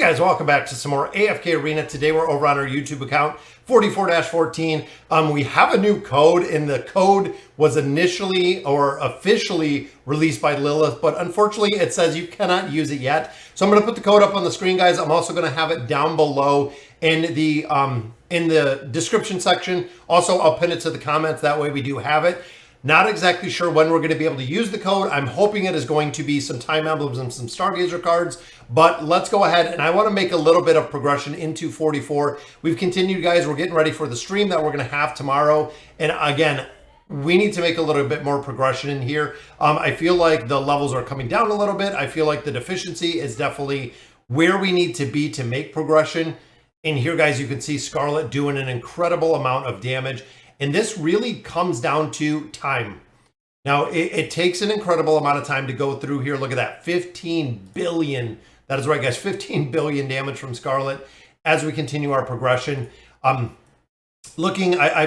Guys, welcome back to some more AFK Arena. Today we're over on our YouTube account, 44-14. We have a new code, and the code was initially or officially released by Lilith, but unfortunately it says you cannot use it yet. So I'm going to put the code up on the screen, guys. I'm also going to have it down below in the description section. Also, I'll pin it to the comments. That way we do have it. Not exactly sure when we're going to be able to use the code. I'm hoping it is going to be some time emblems and some Stargazer cards, but let's go ahead, and I want to make a little bit of progression into 44. We've continued, guys. We're getting ready for the stream that we're going to have tomorrow, and again, we need to make a little bit more progression in here. I feel like the levels are coming down a little bit. I feel like the deficiency is definitely where we need to be to make progression. And here, guys, you can see Scarlet doing an incredible amount of damage. And this really comes down to time. Now, it takes an incredible amount of time to go through here. Look at that, 15 billion. That is right, guys, 15 billion damage from Scarlet as we continue our progression. I've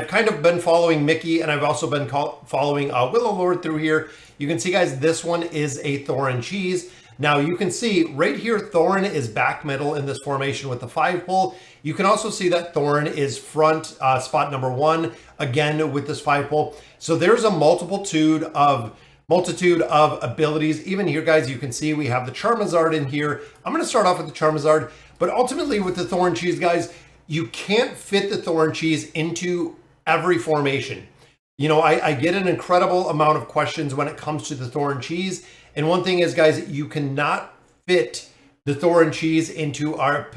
kind of been following Mickey, and I've also been following Willow Lord through here. You can see, guys, this one is a Thorin cheese. Now you can see right here, Thorin is back middle in this formation with the 5-pull. You can also see that Thorin is front spot number 1 again with this 5-pull. So there's a multitude of abilities. Even here, guys, you can see we have the Charmazard in here. I'm going to start off with the Charmazard, but ultimately with the Thorin cheese, guys, you can't fit the Thorin cheese into every formation. You know, I get an incredible amount of questions when it comes to the Thorin cheese. And one thing is, guys, you cannot fit the Thorin cheese into our,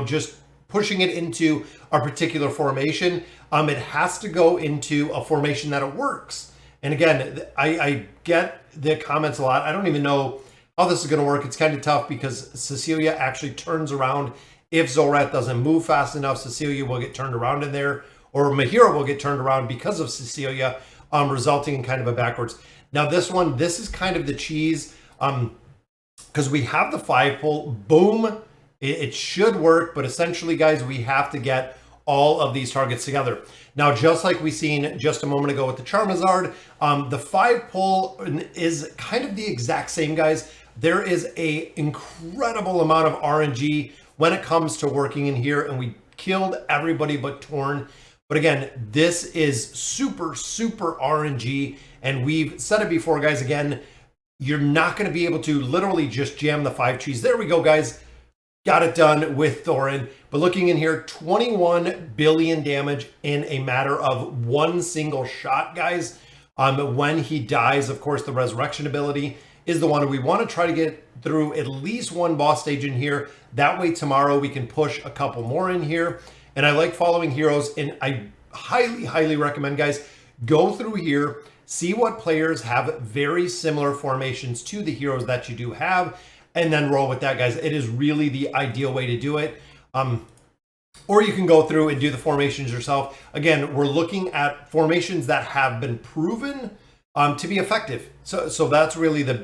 just pushing it into our particular formation. It has to go into a formation that it works. And again, I get the comments a lot. I don't even know how this is going to work. It's kind of tough because Cecilia actually turns around. If Zorath doesn't move fast enough, Cecilia will get turned around in there, or Mahira will get turned around because of Cecilia, resulting in kind of a backwards. Now this is kind of the cheese, because we have the 5-pull, boom, it should work, but essentially, guys, we have to get all of these targets together. Now, just like we seen just a moment ago with the Charmazard, the 5-pull is kind of the exact same, guys. There is a incredible amount of RNG when it comes to working in here, and we killed everybody but Torn. But again, this is super, super RNG. And we've said it before, guys, again, you're not going to be able to literally just jam the 5 cheese. There we go, guys. Got it done with Thorin. But looking in here, 21 billion damage in a matter of one single shot, guys. When he dies, of course, the resurrection ability is the one we want to try to get through at least one boss stage in here. That way tomorrow we can push a couple more in here. And I like following heroes, and I highly, highly recommend, guys, go through here, see what players have very similar formations to the heroes that you do have, and then roll with that, guys. It is really the ideal way to do it. Or you can go through and do the formations yourself. Again, we're looking at formations that have been proven to be effective. So that's really the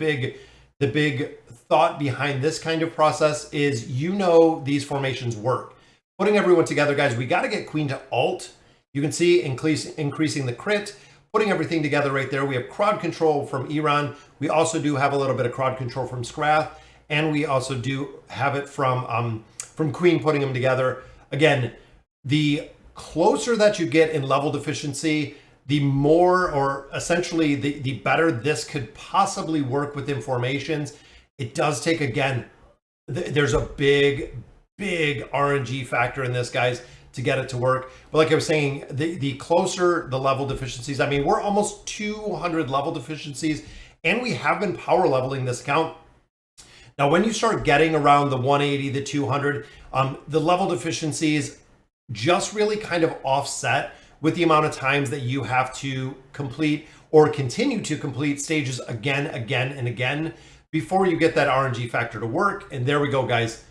big thought behind this kind of process is, these formations work. Putting everyone together, guys, we got to get Queen to alt. You can see increasing the crit. Putting everything together right there. We have crowd control from Iran. We also do have a little bit of crowd control from Scrath, and we also do have it from Queen, putting them together. Again, the closer that you get in level deficiency, the more, or essentially the better this could possibly work within formations. It does take, again, there's a big RNG factor in this, guys, to get it to work. But like I was saying, the closer the level deficiencies, I mean, we're almost 200 level deficiencies, and we have been power leveling this account. Now, when you start getting around the 180, the 200, the level deficiencies just really kind of offset with the amount of times that you have to complete or continue to complete stages again and again before you get that RNG factor to work. And there we go, guys.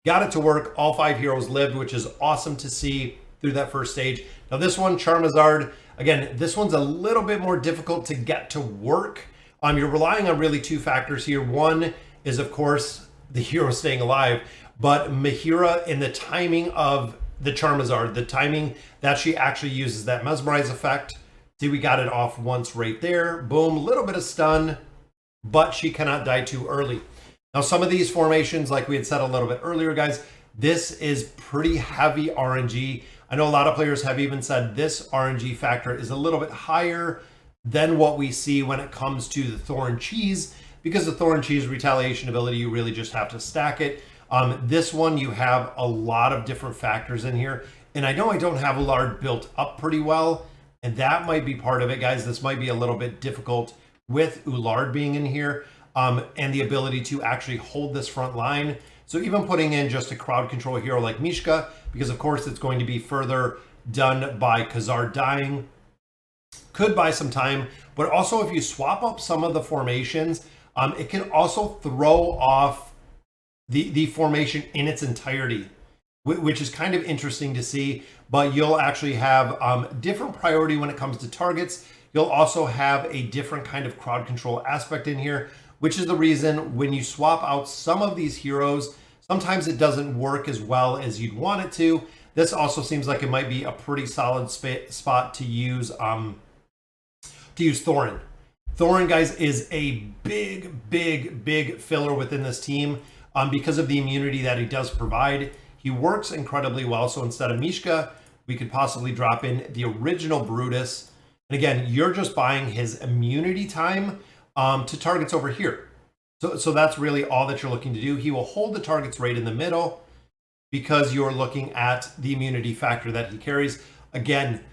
Got it to work. All 5 heroes lived, which is awesome to see through that first stage. Now this one, Charmazard, again, this one's a little bit more difficult to get to work. You're relying on really 2 factors here. One is, of course, the hero staying alive, but Mahira and the timing of the Charmazard, the timing that she actually uses that mesmerize effect. See, we got it off once right there. Boom, a little bit of stun, but she cannot die too early. Now, some of these formations, like we had said a little bit earlier, guys, This is pretty heavy RNG. I know a lot of players have even said this RNG factor is a little bit higher than what we see when it comes to the Thorin cheese, because the Thorin cheese retaliation ability, you really just have to stack it. This one, you have a lot of different factors in here. And I know I don't have Ullard built up pretty well, and that might be part of it, guys. This might be a little bit difficult with Ullard being in here, and the ability to actually hold this front line. So even putting in just a crowd control hero like Mishka, because of course it's going to be further done by Khazar dying, could buy some time. But also if you swap up some of the formations, it can also throw off the formation in its entirety, which is kind of interesting to see. But you'll actually have different priority when it comes to targets. You'll also have a different kind of crowd control aspect in here, which is the reason when you swap out some of these heroes, sometimes it doesn't work as well as you'd want it to. This also seems like it might be a pretty solid spot to use Thorin. Thorin, guys, is a big filler within this team because of the immunity that he does provide. He works incredibly well. So instead of Mishka, we could possibly drop in the original Brutus. And again, you're just buying his immunity time to targets over here. So that's really all that you're looking to do. He will hold the targets right in the middle because you're looking at the immunity factor that he carries. Again,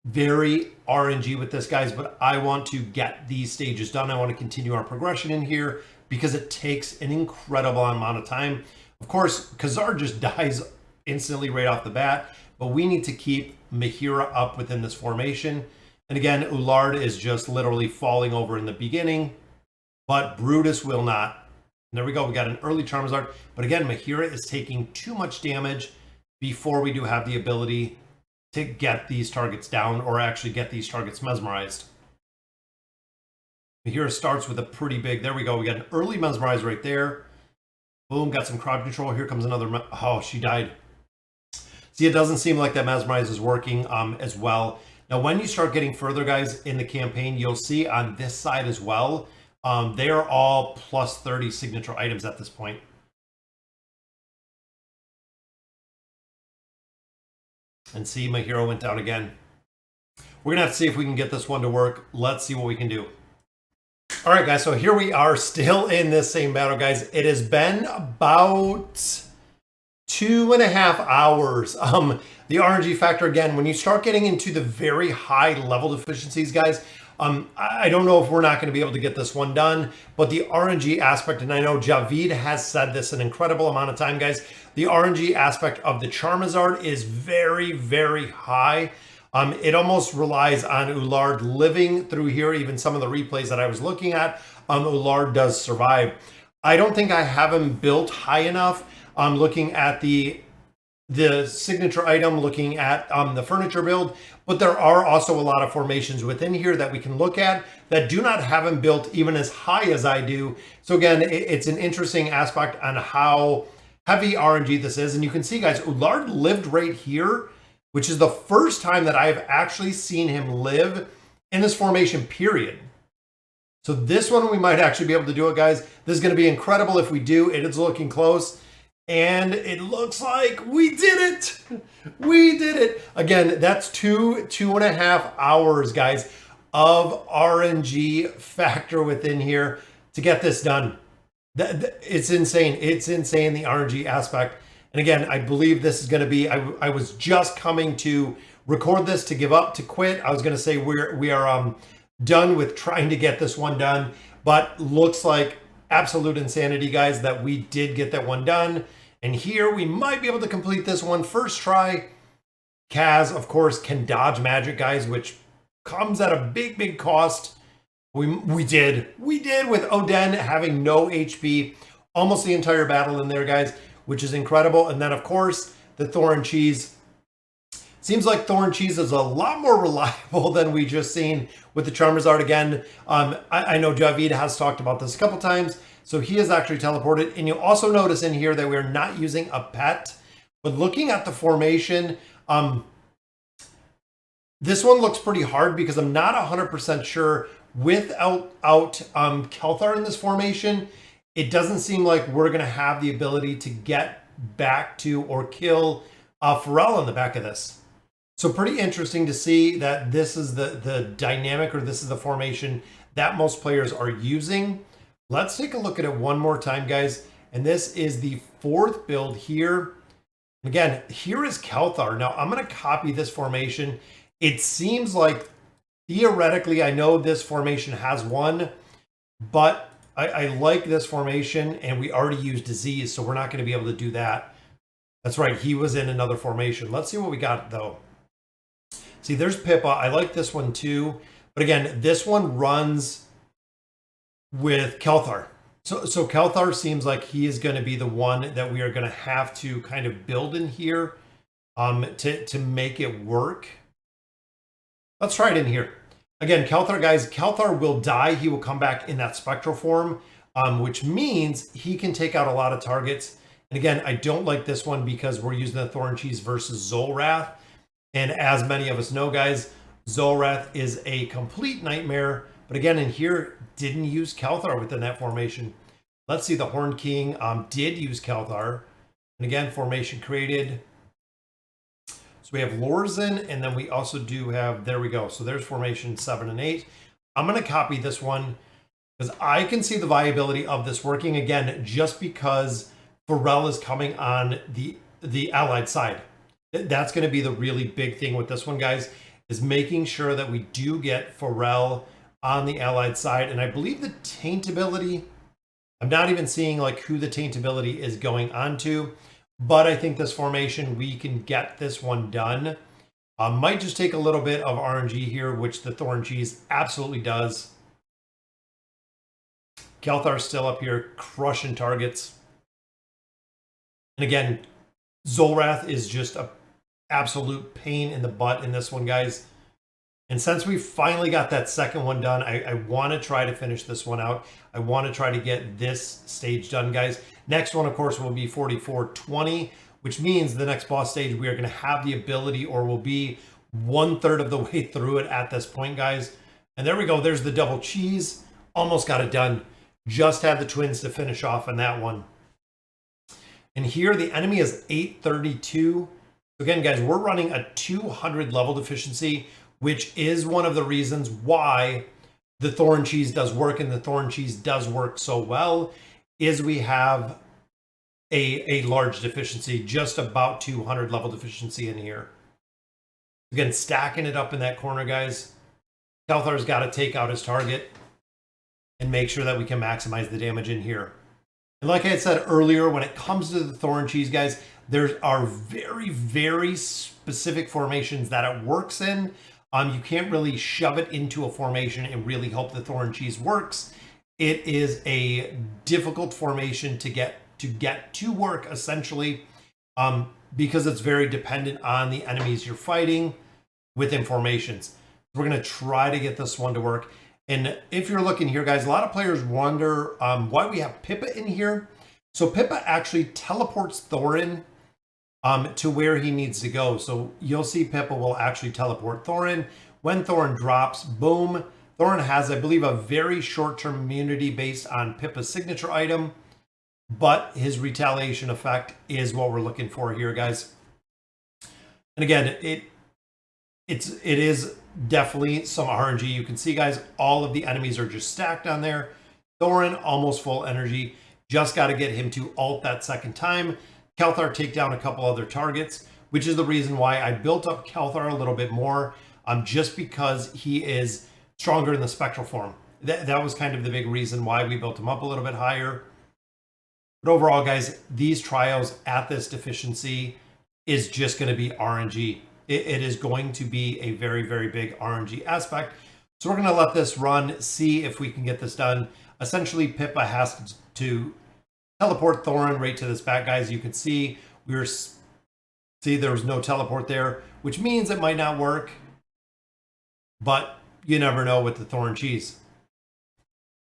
very RNG with this, guys, but I want to get these stages done. I want to continue our progression in here because it takes an incredible amount of time. Of course, Khazar just dies instantly right off the bat, but we need to keep Mahira up within this formation. And again, Ullard is just literally falling over in the beginning, but Brutus will not. And there we go. We got an early Charmazard. But again, Mahira is taking too much damage before we do have the ability to get these targets down or actually get these targets mesmerized. Mahira starts with a pretty big, there we go. We got an early mesmerize right there. Boom, got some crowd control. Here comes another, oh, she died. See, it doesn't seem like that mesmerize is working as well. Now, when you start getting further, guys, in the campaign, you'll see on this side as well, they are all plus 30 signature items at this point. And see, my hero went down again. We're going to have to see if we can get this one to work. Let's see what we can do. All right, guys, so here we are still in this same battle, guys. It has been about 2.5 hours. The RNG factor, again, when you start getting into the very high level deficiencies, guys, I don't know if we're not going to be able to get this one done, but the RNG aspect, and I know Javid has said this an incredible amount of time, guys, the RNG aspect of the Charmazard is very high. It almost relies on Ullard living through here. Even some of the replays that I was looking at, Ullard does survive. I don't think I have him built high enough. I'm looking at the signature item, looking at the furniture build, but there are also a lot of formations within here that we can look at that do not have him built even as high as I do. So again, it's an interesting aspect on how heavy RNG this is. And you can see, guys, Ullard lived right here, which is the first time that I've actually seen him live in this formation, period. So this one, we might actually be able to do it, guys. This is going to be incredible if we do. It is looking close. And it looks like we did it. We did it. Again, that's 2.5 hours, guys, of RNG factor within here to get this done. It's insane. It's insane, the RNG aspect. And again, I believe this is going to be, I was just coming to record this to give up, to quit. I was going to say we are done with trying to get this one done, but looks like absolute insanity, guys, that we did get that one done. And here we might be able to complete this one first try. Kaz, of course, can dodge magic, guys, which comes at a big cost. We did with Oden having no HP almost the entire battle in there, guys, which is incredible. And then, of course, the Thorin cheese. Seems like Thorin cheese is a lot more reliable than we just seen with the Charmazard again. I know Javid has talked about this a couple times, so he is actually teleported. And you'll also notice in here that we're not using a pet. But looking at the formation, this one looks pretty hard because I'm not 100% sure without Kelthur in this formation. It doesn't seem like we're going to have the ability to get back to or kill Pharrell on the back of this. So pretty interesting to see that this is the dynamic, or this is the formation that most players are using. Let's take a look at it one more time, guys. And this is the 4th build here. Again, here is Kelthur. Now I'm going to copy this formation. It seems like theoretically, I know this formation has one, but I like this formation, and we already used Disease, so we're not going to be able to do that. That's right, he was in another formation. Let's see what we got, though. See, there's Pippa. I like this one, too. But again, this one runs with Kelthur. So Kelthur seems like he is going to be the one that we are going to have to kind of build in here to make it work. Let's try it in here. Again, Kelthur, guys, Kelthur will die. He will come back in that spectral form, which means he can take out a lot of targets. And again, I don't like this one because we're using the Thorin Cheese versus Zolrath. And as many of us know, guys, Zolrath is a complete nightmare. But again, in here, didn't use Kelthur within that formation. Let's see, the Horned King did use Kelthur. And again, formation created. So we have Lorzen, and then we also do have, there we go. So there's formation 7 and 8. I'm going to copy this one because I can see the viability of this working, again, just because Pharrell is coming on the allied side. That's going to be the really big thing with this one, guys, is making sure that we do get Pharrell on the allied side. And I believe the taint ability, I'm not even seeing like who the taint ability is going on to, but I think this formation, we can get this one done. Might just take a little bit of RNG here, which the Thorin Cheese absolutely does. Kelthur still up here crushing targets. And again, Zolrath is just a absolute pain in the butt in this one, guys. And since we finally got that second one done, I want to try to finish this one out. I want to try to get this stage done, guys. Next one, of course, will be 4420, which means the next boss stage, we are going to have the ability, or will be 1/3 of the way through it at this point, guys. And there we go. There's the double cheese. Almost got it done. Just had the twins to finish off on that one. And here the enemy is 832. Again, guys, we're running a 200 level deficiency, which is one of the reasons why the Thorin Cheese does work, and the Thorin Cheese does work so well, is we have a large deficiency, just about 200 level deficiency in here. Again, stacking it up in that corner, guys. Kelthur's got to take out his target and make sure that we can maximize the damage in here. And like I said earlier, when it comes to the Thorin Cheese, guys, there are very, very specific formations that it works in. You can't really shove it into a formation and really hope the Thorin Cheese works. It is a difficult formation to get to work, essentially, because it's very dependent on the enemies you're fighting within formations. We're going to try to get this one to work. And if you're looking here, guys, a lot of players wonder why we have Pippa in here. So Pippa actually teleports Thorin to where he needs to go. So you'll see Pippa will actually teleport Thorin. When Thorin drops, boom. Thorin has, I believe, a very short-term immunity based on Pippa's signature item, but his retaliation effect is what we're looking for here, guys. And again, it is definitely some RNG. You can see, guys, all of the enemies are just stacked on there. Thorin, almost full energy. Just got to get him to ult that second time. Kelthur take down a couple other targets, which is the reason why I built up Kelthur a little bit more, just because he is stronger in the spectral form. That was kind of the big reason why we built him up a little bit higher. But overall, guys, these trials at this deficiency is just going to be RNG. It is going to be a very, very big RNG aspect. So we're going to let this run, see if we can get this done. Essentially, Pippa has to teleport Thorin right to this back, guys. You can see there was no teleport there, which means it might not work. But you never know with the Thorin Cheese.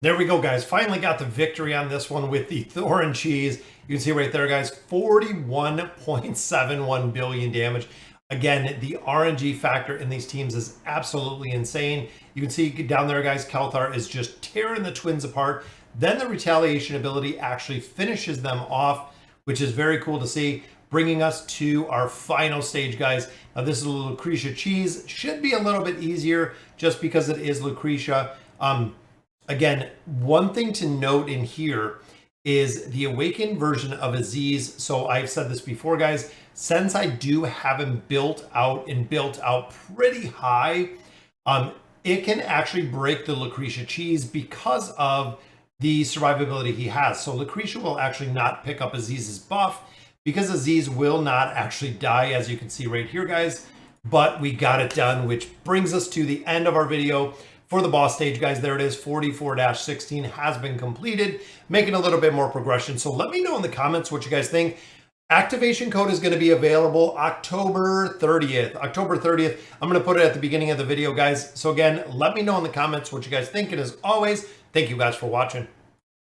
There we go, guys. Finally got the victory on this one with the Thorin Cheese. You can see right there, guys, 41.71 billion damage. Again, the RNG factor in these teams is absolutely insane. You can see down there, guys, Kelthur is just tearing the twins apart. Then the retaliation ability actually finishes them off which is very cool to see, bringing us to our final stage, guys. Now, this is a Lucretia cheese. Should be a little bit easier just because it is Lucretia. Again, one thing to note in here is the awakened version of Aziz. So I've said this before, guys, since I do have him built out pretty high, it can actually break the Lucretia cheese because of the survivability he has. So Lucretia will actually not pick up Aziz's buff because Aziz will not actually die, as you can see right here, guys. But we got it done, which brings us to the end of our video for the boss stage, guys. There it is, 44-16 has been completed, making a little bit more progression. So let me know in the comments what you guys think. Activation code is going to be available October 30th. October 30th. I'm going to put it at the beginning of the video, guys. So again, let me know in the comments what you guys think. And as always, thank you guys for watching.